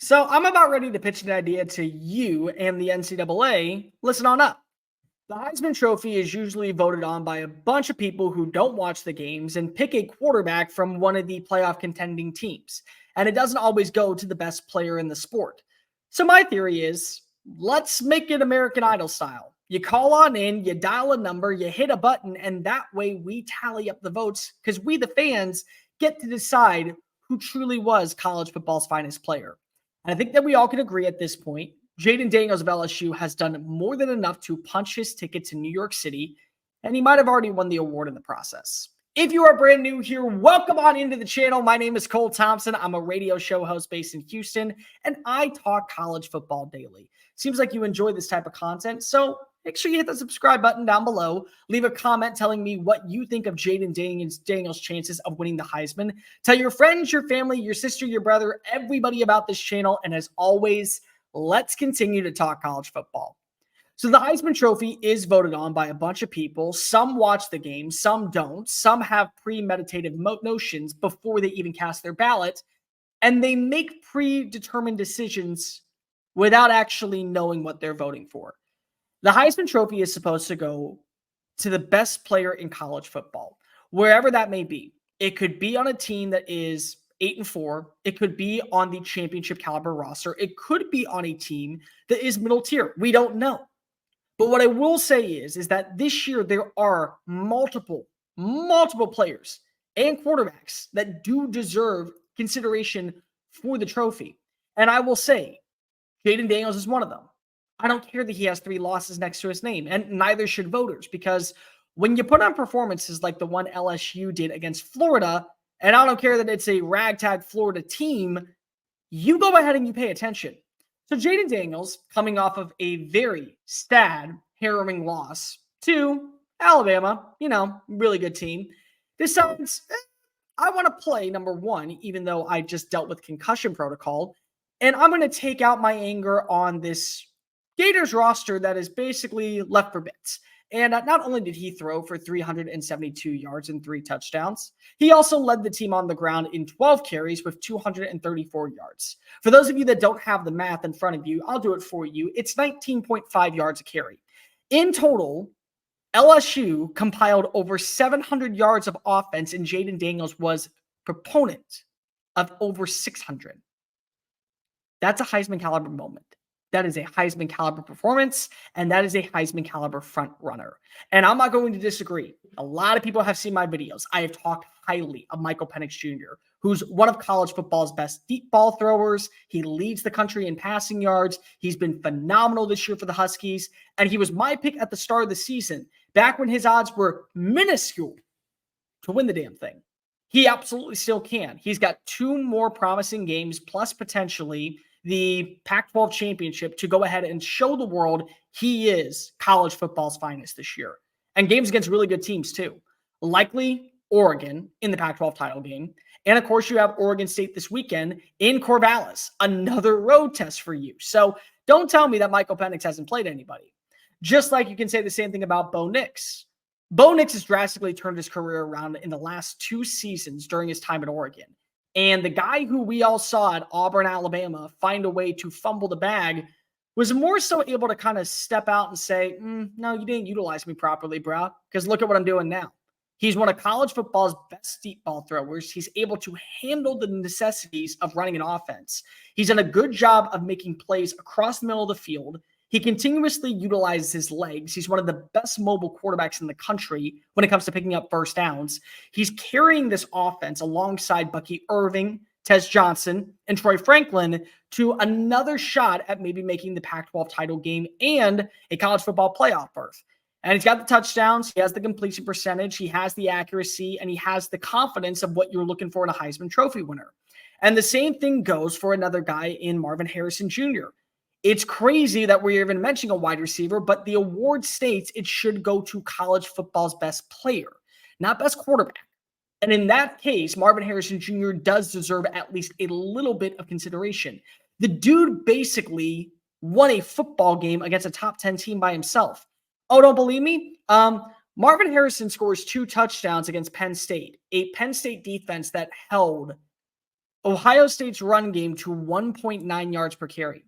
So I'm about ready to pitch an idea to you and the NCAA. Listen on up. The Heisman Trophy is usually voted on by a bunch of people who don't watch the games and pick a quarterback from one of the playoff contending teams. And it doesn't always go to the best player in the sport. So my theory is let's make it American Idol style. You call on in, you dial a number, you hit a button, and that way we tally up the votes because we, the fans, get to decide who truly was college football's finest player. And I think that we all can agree at this point Jayden Daniels of LSU has done more than enough to punch his ticket to New York City, and he might have already won the award in the process. If you are brand new here, welcome on into the channel. My name is Cole Thompson. I'm a radio show host based in Houston, and I talk college football daily. Seems like you enjoy this type of content, so make sure you hit the subscribe button down below. Leave a comment telling me what you think of Jayden Daniels' chances of winning the Heisman. Tell your friends, your family, your sister, your brother, everybody about this channel, and as always, let's continue to talk college football. So the Heisman Trophy is voted on by a bunch of people. Some watch the game, some don't. Some have premeditated notions before they even cast their ballot, and they make predetermined decisions without actually knowing what they're voting for. The Heisman Trophy is supposed to go to the best player in college football, wherever that may be. It could be on a team that is 8-4. It could be on the championship caliber roster. It could be on a team that is middle tier. We don't know. But what I will say is that this year there are multiple players and quarterbacks that do deserve consideration for the trophy. And I will say, Jayden Daniels is one of them. I don't care that he has 3 losses next to his name, and neither should voters, because when you put on performances like the one LSU did against Florida, and I don't care that it's a ragtag Florida team, you go ahead and you pay attention. So Jayden Daniels, coming off of a very sad, harrowing loss to Alabama, really good team, decides, I want to play number one, even though I just dealt with concussion protocol, and I'm going to take out my anger on this Gators roster that is basically left for bits. And not only did he throw for 372 yards and 3 touchdowns, he also led the team on the ground in 12 carries with 234 yards. For those of you that don't have the math in front of you, I'll do it for you. It's 19.5 yards a carry. In total, LSU compiled over 700 yards of offense, and Jayden Daniels was proponent of over 600. That's a Heisman caliber moment. That is a Heisman caliber performance, and that is a Heisman caliber front runner. And I'm not going to disagree. A lot of people have seen my videos. I have talked highly of Michael Penix Jr., who's one of college football's best deep ball throwers. He leads the country in passing yards. He's been phenomenal this year for the Huskies, and he was my pick at the start of the season, back when his odds were minuscule to win the damn thing. He absolutely still can. He's got 2 more promising games, plus potentially the Pac-12 championship, to go ahead and show the world he is college football's finest this year. And games against really good teams too. Likely Oregon in the Pac-12 title game. And of course, you have Oregon State this weekend in Corvallis, another road test for you. So don't tell me that Michael Penix hasn't played anybody. Just like you can say the same thing about Bo Nix. Bo Nix has drastically turned his career around in the last 2 seasons during his time at Oregon. And the guy who we all saw at Auburn, Alabama, find a way to fumble the bag was more so able to kind of step out and say, no, you didn't utilize me properly, bro, because look at what I'm doing now. He's one of college football's best deep ball throwers. He's able to handle the necessities of running an offense. He's done a good job of making plays across the middle of the field. He continuously utilizes his legs. He's one of the best mobile quarterbacks in the country when it comes to picking up first downs. He's carrying this offense alongside Bucky Irving, Tez Johnson, and Troy Franklin to another shot at maybe making the Pac-12 title game and a college football playoff berth. And he's got the touchdowns. He has the completion percentage. He has the accuracy, and he has the confidence of what you're looking for in a Heisman Trophy winner. And the same thing goes for another guy in Marvin Harrison Jr. It's crazy that we're even mentioning a wide receiver, but the award states it should go to college football's best player, not best quarterback. And in that case, Marvin Harrison Jr. does deserve at least a little bit of consideration. The dude basically won a football game against a top 10 team by himself. Oh, don't believe me? Marvin Harrison scores 2 touchdowns against Penn State, a Penn State defense that held Ohio State's run game to 1.9 yards per carry.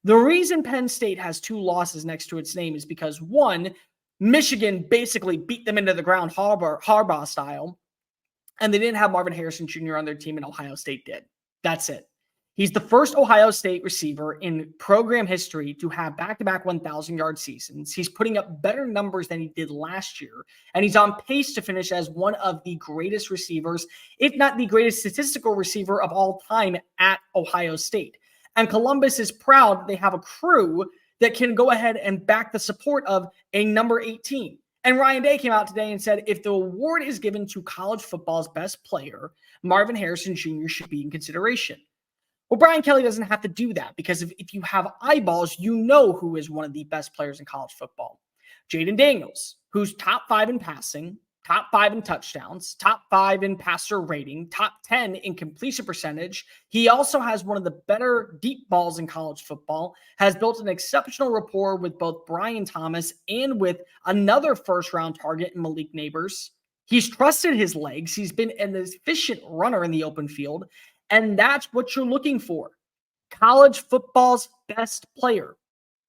The reason Penn State has 2 losses next to its name is because, one, Michigan basically beat them into the ground Harbaugh style, and they didn't have Marvin Harrison Jr. on their team, and Ohio State did. That's it. He's the first Ohio State receiver in program history to have back-to-back 1,000-yard seasons. He's putting up better numbers than he did last year, and he's on pace to finish as one of the greatest receivers, if not the greatest statistical receiver of all time at Ohio State. And Columbus is proud they have a crew that can go ahead and back the support of a number 18. And Ryan Day came out today and said, if the award is given to college football's best player, Marvin Harrison Jr. should be in consideration. Well, Brian Kelly doesn't have to do that because if you have eyeballs, you know who is one of the best players in college football. Jayden Daniels, who's top 5 in passing, top 5 in touchdowns, top 5 in passer rating, top 10 in completion percentage. He also has one of the better deep balls in college football, has built an exceptional rapport with both Brian Thomas and with another first-round target in Malik Neighbors. He's trusted his legs. He's been an efficient runner in the open field, and that's what you're looking for. College football's best player.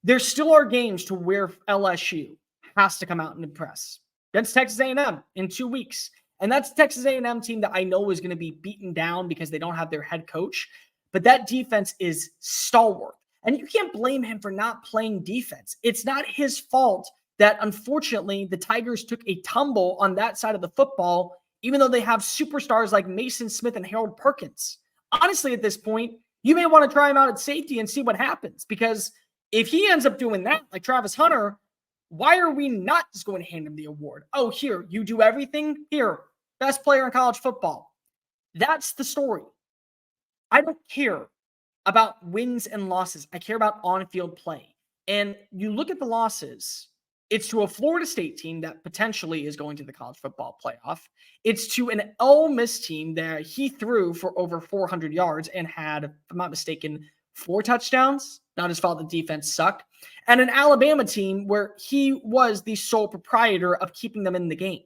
There still are games to where LSU has to come out and impress. Against Texas A&M in 2 weeks. And that's a Texas A&M team that I know is going to be beaten down because they don't have their head coach. But that defense is stalwart. And you can't blame him for not playing defense. It's not his fault that, unfortunately, the Tigers took a tumble on that side of the football, even though they have superstars like Mason Smith and Harold Perkins. Honestly, at this point, you may want to try him out at safety and see what happens. Because if he ends up doing that, like Travis Hunter, why are we not just going to hand him the award? Oh, here, you do everything? Here, best player in college football. That's the story. I don't care about wins and losses. I care about on-field play. And you look at the losses, it's to a Florida State team that potentially is going to the college football playoff. It's to an Ole Miss team that he threw for over 400 yards and had, if I'm not mistaken, 4 touchdowns. Not his fault the defense sucked. And an Alabama team where he was the sole proprietor of keeping them in the game.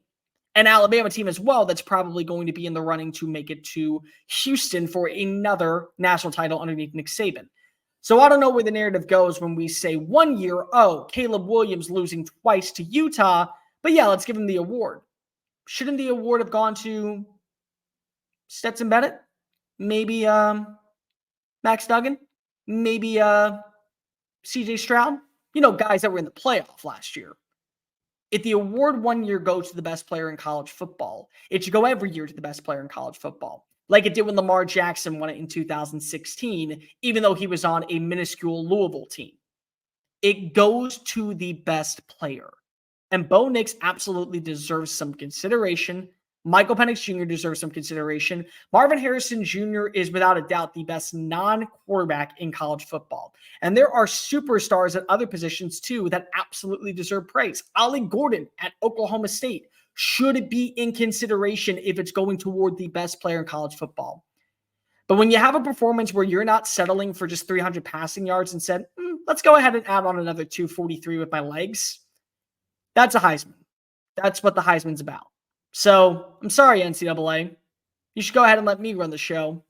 An Alabama team as well that's probably going to be in the running to make it to Houston for another national title underneath Nick Saban. So I don't know where the narrative goes when we say 1 year, oh, Caleb Williams losing twice to Utah, but yeah, let's give him the award. Shouldn't the award have gone to Stetson Bennett? Maybe Max Duggan? Maybe CJ Stroud? You know, guys that were in the playoff last year. If the award 1 year goes to the best player in college football, it should go every year to the best player in college football. Like it did when Lamar Jackson won it in 2016, even though he was on a minuscule Louisville team. It goes to the best player. And Bo Nix absolutely deserves some consideration. Michael Penix Jr. deserves some consideration. Marvin Harrison Jr. is without a doubt the best non-quarterback in college football. And there are superstars at other positions too that absolutely deserve praise. Ollie Gordon at Oklahoma State should be in consideration if it's going toward the best player in college football. But when you have a performance where you're not settling for just 300 passing yards and said, let's go ahead and add on another 243 with my legs, that's a Heisman. That's what the Heisman's about. So I'm sorry, NCAA. You should go ahead and let me run the show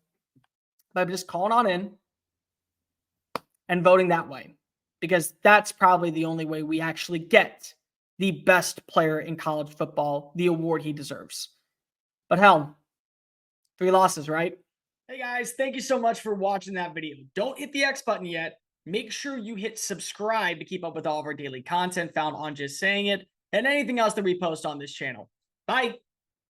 by just calling on in and voting that way, because that's probably the only way we actually get the best player in college football, the award he deserves. But hell, 3 losses, right? Hey guys, thank you so much for watching that video. Don't hit the X button yet. Make sure you hit subscribe to keep up with all of our daily content found on Just Saying It and anything else that we post on this channel. Bye.